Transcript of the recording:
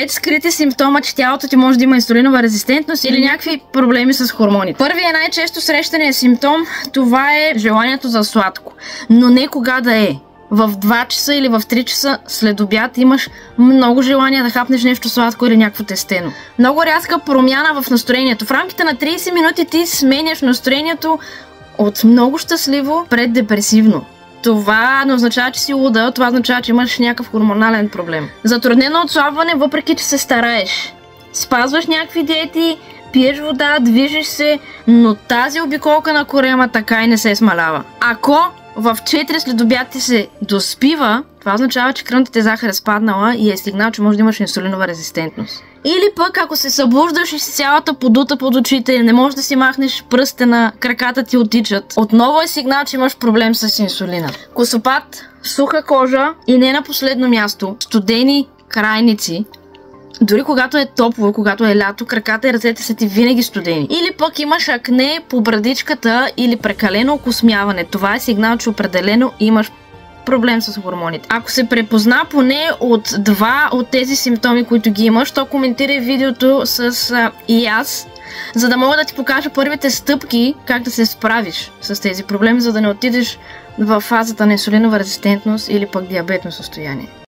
5 скрити симптома, че тялото ти може да има инсулинова резистентност или някакви проблеми с хормоните. Първият най-често срещания симптом, това е желанието за сладко. Но не кога да е. В 2 часа или в 3 часа след обяд имаш много желание да хапнеш нещо сладко или някакво тестено. Много рязка промяна в настроението. В рамките на 30 минути ти сменяш настроението от много щастливо пред депресивно. Това не означава, че си луда, това означава, че имаш някакъв хормонален проблем. Затруднено отслабване, въпреки че се стараеш. Спазваш някакви диети, пиеш вода, движиш се, но тази обиколка на корема така и не се смалява. Ако в 4 след обяд ти се доспива, това означава, че кръвната ти захар е спаднала и е сигнал, че може да имаш инсулинова резистентност. Или пък, ако се събуждаш и си цялата подута под очите и не можеш да си махнеш пръстена, краката ти отичат, отново е сигнал, че имаш проблем с инсулина. Косопат, суха кожа и не на последно място, студени крайници. Дори когато е топло, когато е лято, краката и ръцете са ти винаги студени. Или пък имаш акне по брадичката или прекалено окосмяване. Това е сигнал, че определено имаш проблем с хормоните. Ако се препозна поне от 2 от тези симптоми, които ги имаш, то коментирай видеото с и аз, за да мога да ти покажа първите стъпки как да се справиш с тези проблеми, за да не отидеш в фазата на инсулинова резистентност или пък диабетно състояние.